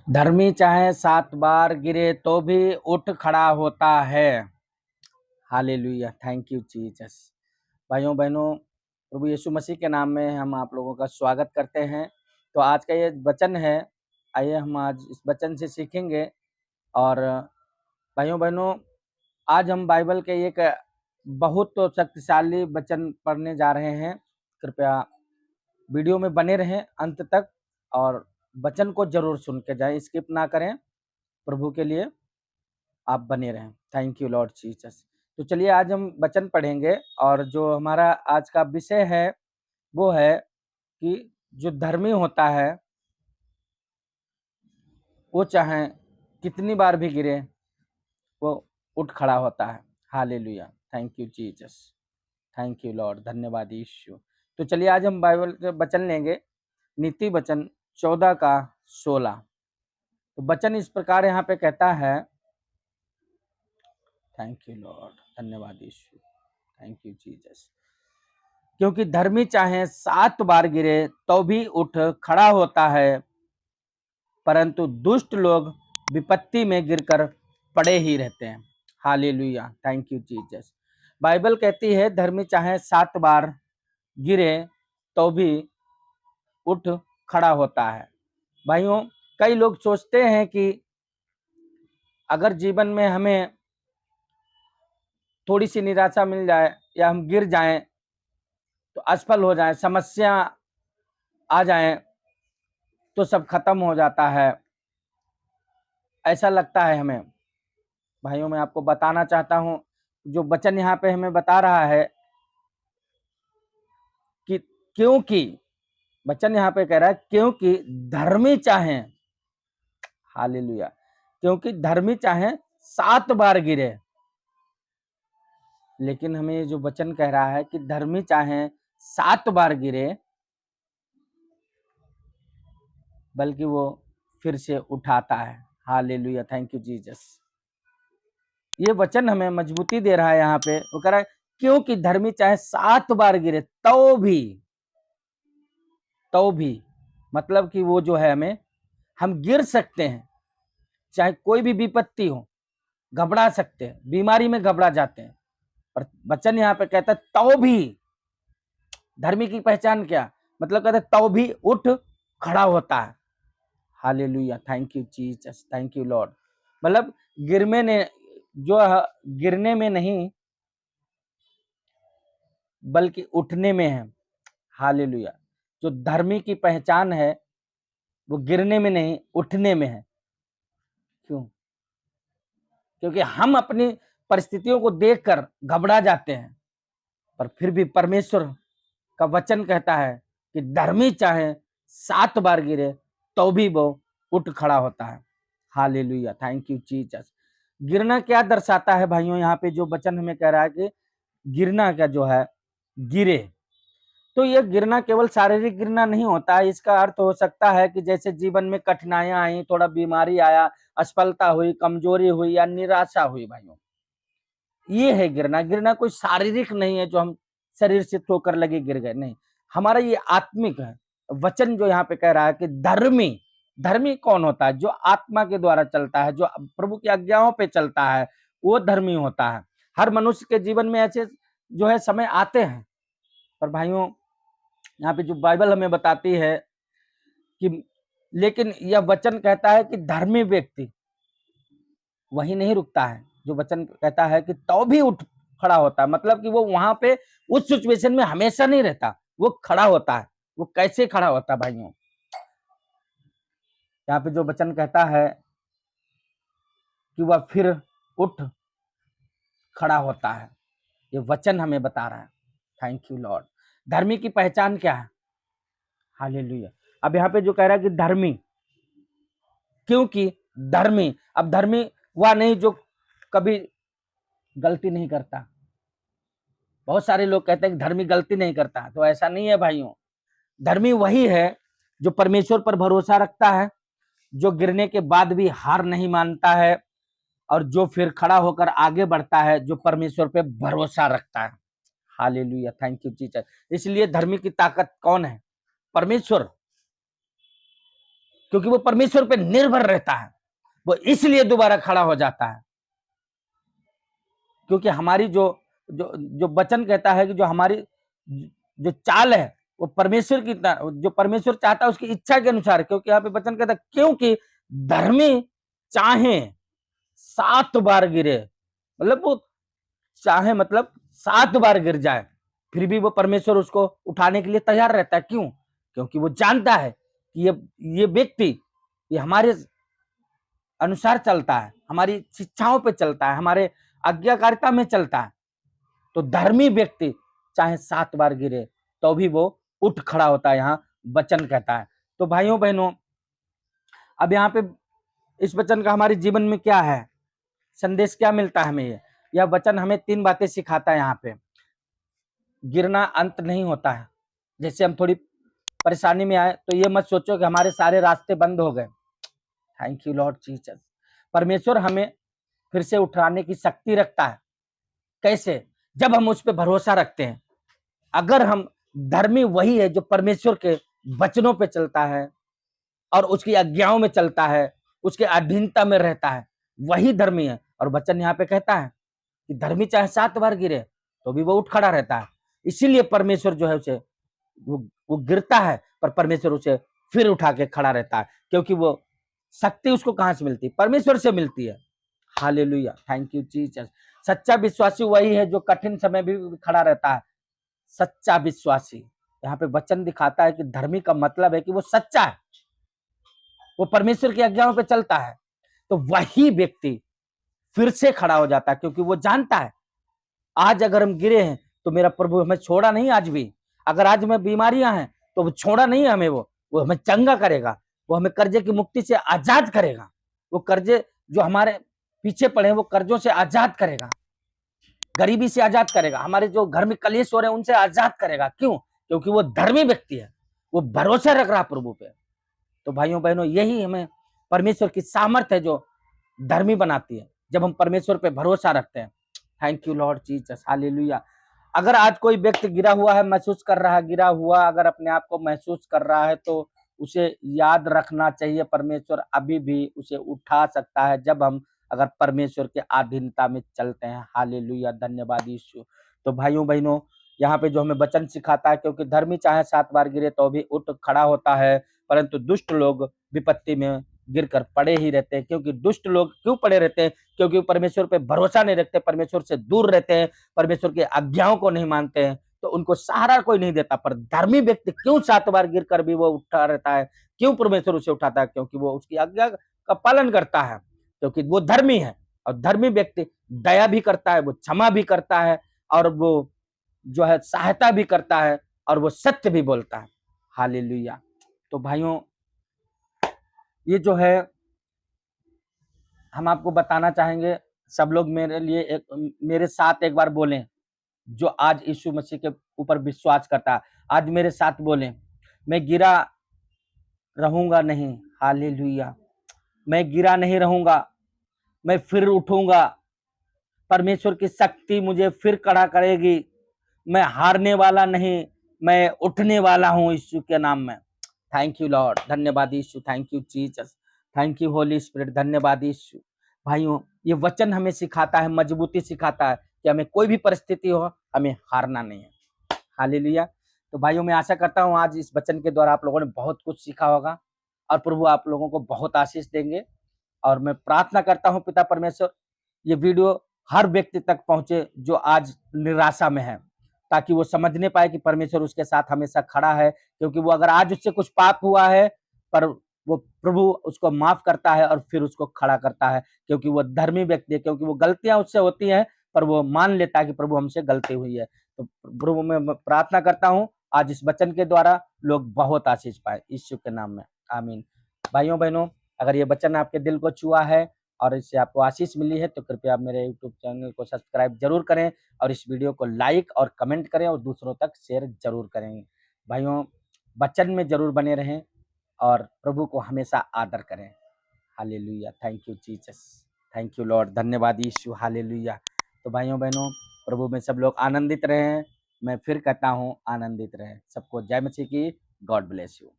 धर्मी चाहे 7 बार गिरे तो भी उठ खड़ा होता है। Hallelujah, thank you Jesus. भाइयों बहनों, प्रभु यीशु मसीह के नाम में हम आप लोगों का स्वागत करते हैं। तो आज का ये वचन है, आइए हम आज इस वचन से सीखेंगे। और भाइयों बहनों, आज हम बाइबल के एक बहुत शक्तिशाली वचन पढ़ने जा रहे हैं। कृपया वीडियो में बने रहें अंत तक और वचन को जरूर सुन के जाएं, स्किप ना करें। प्रभु के लिए आप बने रहें। Thank you Lord Jesus. तो चलिए आज हम वचन पढ़ेंगे और जो हमारा आज का विषय है वो है कि जो धर्मी होता है वो चाहे कितनी बार भी गिरे वो उठ खड़ा होता है। Hallelujah, thank you Jesus, thank you Lord, धन्यवाद यीशु। तो चलिए आज हम बाइबल के वचन लेंगे, नीति वचन 14 का 16। तो वचन इस प्रकार यहाँ पे कहता है, थैंक यू लॉर्ड, धन्यवाद यीशु, थैंक यू जीसस। क्योंकि धर्मी चाहे 7 बार गिरे तो भी उठ खड़ा होता है, परंतु दुष्ट लोग विपत्ति में गिरकर पड़े ही रहते हैं। Hallelujah, thank you Jesus. Bible कहती है धर्मी चाहे 7 बार गिरे तो भी उठ खड़ा होता है। भाइयों, कई लोग सोचते हैं कि अगर जीवन में हमें थोड़ी सी निराशा मिल जाए या हम गिर जाएं तो असफल हो जाएं, समस्या आ जाएं तो सब खत्म हो जाता है, ऐसा लगता है हमें। भाइयों, मैं आपको बताना चाहता हूं, जो वचन यहाँ पे हमें बता रहा है कि क्योंकि वचन यहाँ पे कह रहा है क्योंकि धर्मी चाहे, हालेलुया, क्योंकि धर्मी चाहे 7 बार गिरे। लेकिन हमें ये जो वचन कह रहा है कि धर्मी चाहे 7 बार गिरे बल्कि वो फिर से उठाता है। Hallelujah, thank you Jesus. ये वचन हमें मजबूती दे रहा है। यहाँ पे वो कह रहा है क्योंकि धर्मी चाहे 7 बार गिरे तो भी मतलब कि वो जो है हम गिर सकते हैं, चाहे कोई भी विपत्ति हो, घबरा सकते हैं, बीमारी में घबरा जाते हैं, और वचन यहाँ पे कहता है तो भी। धर्मी की पहचान क्या, मतलब कहते तो भी उठ खड़ा होता है। Hallelujah, thank you Jesus, thank you Lord. मतलब गिरने में नहीं बल्कि उठने में है। हालेलुया, जो धर्मी की पहचान है वो गिरने में नहीं उठने में है। क्यों? क्योंकि हम अपनी परिस्थितियों को देखकर घबरा जाते हैं, पर फिर भी परमेश्वर का वचन कहता है कि धर्मी चाहे 7 बार गिरे तो भी वो उठ खड़ा होता है। Hallelujah, thank you Jesus. गिरना क्या दर्शाता है भाइयों? यहाँ पे जो वचन हमें कह रहा है कि गिरना क्या जो है गिरे, तो ये गिरना केवल शारीरिक गिरना नहीं होता है। इसका अर्थ हो सकता है कि जैसे जीवन में कठिनाइयां आई, थोड़ा बीमारी आया, असफलता हुई, कमजोरी हुई या निराशा हुई। भाइयों, ये है गिरना। गिरना कोई शारीरिक नहीं है जो हम शरीर से ठोकर लगे गिर गए, नहीं, हमारा ये आत्मिक है। वचन जो यहाँ पे कह रहा है कि धर्मी, धर्मी कौन होता है? जो आत्मा के द्वारा चलता है, जो प्रभु की आज्ञाओं पे चलता है, वो धर्मी होता है। हर मनुष्य के जीवन में ऐसे जो है समय आते हैं, पर भाइयों यहाँ पे जो बाइबल हमें बताती है कि लेकिन यह वचन कहता है कि धर्मी व्यक्ति वही नहीं रुकता है। जो वचन कहता है कि तो भी उठ खड़ा होता है, मतलब कि वो वहां पे उस सिचुएशन में हमेशा नहीं रहता, वो खड़ा होता है। वो कैसे खड़ा होता है भाइयों? यहाँ पे जो वचन कहता है कि वह फिर उठ खड़ा होता है, ये वचन हमें बता रहा है। Thank you Lord. धर्मी की पहचान क्या है? हालेलुया। अब यहाँ पे जो कह रहा है कि धर्मी, क्योंकि धर्मी, अब धर्मी वह नहीं जो कभी गलती नहीं करता। बहुत सारे लोग कहते हैं कि धर्मी गलती नहीं करता, तो ऐसा नहीं है भाइयों। धर्मी वही है जो परमेश्वर पर भरोसा रखता है, जो गिरने के बाद भी हार नहीं मानता है, और जो फिर खड़ा होकर आगे बढ़ता है, जो परमेश्वर पे भरोसा रखता है। Hallelujah, thank you Jesus. इसलिए धर्मी की ताकत कौन है? परमेश्वर। क्योंकि वो परमेश्वर पे निर्भर रहता है, वो इसलिए दोबारा खड़ा हो जाता है। क्योंकि हमारी जो जो जो वचन कहता है कि जो हमारी जो चाल है वो परमेश्वर की जो परमेश्वर चाहता है उसकी इच्छा के अनुसार है। क्योंकि यहाँ पे वचन कहता है क्योंकि धर्मी चाहे 7 बार गिरे, मतलब वो चाहे मतलब 7 बार गिर जाए फिर भी वो परमेश्वर उसको उठाने के लिए तैयार रहता है। क्यों? क्योंकि वो जानता है कि ये व्यक्ति ये हमारे अनुसार चलता है, हमारी शिक्षाओं पे चलता है, हमारे आज्ञाकारिता में चलता है। तो धर्मी व्यक्ति चाहे 7 बार गिरे तो भी वो उठ खड़ा होता है, यहाँ वचन कहता है। तो भाइयों बहनों, अब यहाँ पे इस वचन का हमारे जीवन में क्या है, संदेश क्या मिलता है हमें? यह वचन हमें 3 बातें सिखाता है। यहाँ पे गिरना अंत नहीं होता है। जैसे हम थोड़ी परेशानी में आए तो ये मत सोचो कि हमारे सारे रास्ते बंद हो गए। Thank you Lord Jesus. परमेश्वर हमें फिर से उठाने की शक्ति रखता है। कैसे? जब हम उस पर भरोसा रखते हैं। अगर हम धर्मी वही है जो परमेश्वर के वचनों पे चलता है और उसकी आज्ञाओं में चलता है, उसके अधीनता में रहता है, वही धर्मी है। और वचन यहाँ पे कहता है कि धर्मी चाहे 7 बार गिरे तो भी वो उठ खड़ा रहता है। इसीलिए परमेश्वर जो है उसे वो गिरता है पर परमेश्वर उसे फिर उठा के खड़ा रहता है, क्योंकि वो शक्ति उसको कहां से मिलती है? परमेश्वर से मिलती है। Hallelujah, thank you Jesus. सच्चा विश्वासी वही है जो कठिन समय भी खड़ा रहता है। सच्चा विश्वासी, यहाँ पे वचन दिखाता है कि धर्मी का मतलब है कि वो सच्चा है, वो परमेश्वर की आज्ञाओं पे चलता है। तो वही व्यक्ति फिर से खड़ा हो जाता है, क्योंकि वो जानता है आज अगर हम गिरे हैं तो मेरा प्रभु हमें छोड़ा नहीं आज भी। अगर आज में बीमारियां हैं तो वो छोड़ा नहीं हमें, वो हमें चंगा करेगा, वो हमें कर्जे की मुक्ति से आजाद करेगा। वो कर्जे जो हमारे पीछे पड़े हैं वो कर्जों से आजाद करेगा, गरीबी से आजाद करेगा, हमारे जो घर में कलेश हो रहे हैं उनसे आजाद करेगा। क्यों? क्योंकि वो धर्मी व्यक्ति है, वो भरोसा रख रहा प्रभु पे। तो भाइयों बहनों, यही हमें परमेश्वर की सामर्थ्य है जो धर्मी बनाती है, जब हम परमेश्वर पे भरोसा रखते हैं। Thank you Lord Jesus, hallelujah. अगर आज कोई व्यक्ति गिरा हुआ है, महसूस कर रहा है गिरा हुआ, अगर अपने आप को महसूस कर रहा है तो उसे याद रखना चाहिए परमेश्वर अभी भी उसे उठा सकता है, जब हम अगर परमेश्वर के अधीनता में चलते हैं। हालेलुया, धन्यवाद यीशु। तो भाइयों बहनों, यहाँ पे जो हमें वचन सिखाता है, क्योंकि धर्मी चाहे 7 बार गिरे तो भी उठ खड़ा होता है, परंतु दुष्ट लोग विपत्ति में गिरकर पड़े ही रहते हैं। क्योंकि दुष्ट लोग क्यों पड़े रहते हैं? क्योंकि परमेश्वर पे भरोसा नहीं रखते, परमेश्वर से दूर रहते हैं, परमेश्वर की आज्ञाओं को नहीं मानते हैं, तो उनको सहारा कोई नहीं देता। पर धर्मी व्यक्ति क्यों 7 बार गिरकर भी वो उठा रहता है? क्यों परमेश्वर उसे उठाता है? क्योंकि वो उसकी आज्ञा का पालन करता है, क्योंकि वो धर्मी है। और धर्मी व्यक्ति दया भी करता है, वो क्षमा भी करता है, और वो जो है सहायता भी करता है, और वो सत्य भी बोलता है। हालेलुया। तो भाइयों, ये जो है हम आपको बताना चाहेंगे, सब लोग मेरे साथ एक बार बोलें, जो आज यीशु मसीह के ऊपर विश्वास करता है, आज मेरे साथ बोलें, मैं गिरा रहूंगा नहीं। हालेलुया, मैं गिरा नहीं रहूंगा, मैं फिर उठूंगा। परमेश्वर की शक्ति मुझे फिर खड़ा करेगी। मैं हारने वाला नहीं, मैं उठने वाला हूं यीशु के नाम में। थैंक यू लॉर्ड, धन्यवाद Yeshu, thank you Jesus, thank you Holy Spirit, धन्यवाद यीशु। भाइयों, ये वचन हमें सिखाता है, मजबूती सिखाता है कि हमें कोई भी परिस्थिति हो, हमें हारना नहीं है। हालेलुया। तो भाइयों, मैं आशा करता हूँ आज इस वचन के द्वारा आप लोगों ने बहुत कुछ सीखा होगा, और प्रभु आप लोगों को बहुत आशीष देंगे। और मैं प्रार्थना करता हूँ पिता परमेश्वर, ये वीडियो हर व्यक्ति तक पहुंचे जो आज निराशा में है, ताकि वो समझने पाए कि परमेश्वर उसके साथ हमेशा खड़ा है। क्योंकि वो अगर आज उससे कुछ पाप हुआ है, पर वो प्रभु उसको माफ करता है और फिर उसको खड़ा करता है, क्योंकि वो धर्मी व्यक्ति है। क्योंकि वो गलतियां उससे होती हैं, पर वो मान लेता है कि प्रभु हमसे गलती हुई है। तो प्रभु मैं प्रार्थना करता हूँ आज इस वचन के द्वारा लोग बहुत आशीष पाए, यीशु के नाम में, आमीन। भाइयों बहनों, अगर ये वचन आपके दिल को छुआ है और इससे आपको आशीष मिली है, तो कृपया आप मेरे यूट्यूब चैनल को सब्सक्राइब जरूर करें, और इस वीडियो को लाइक और कमेंट करें, और दूसरों तक शेयर जरूर करें। भाइयों, वचन में जरूर बने रहें और प्रभु को हमेशा आदर करें। Hallelujah, thank you Jesus, thank you Lord, धन्यवाद यीशु, हालेलुया। तो भाइयों बहनों, प्रभु में सब लोग आनंदित रहें। मैं फिर कहता हूँ आनंदित रहें। सबको जय मसीह की। God bless you.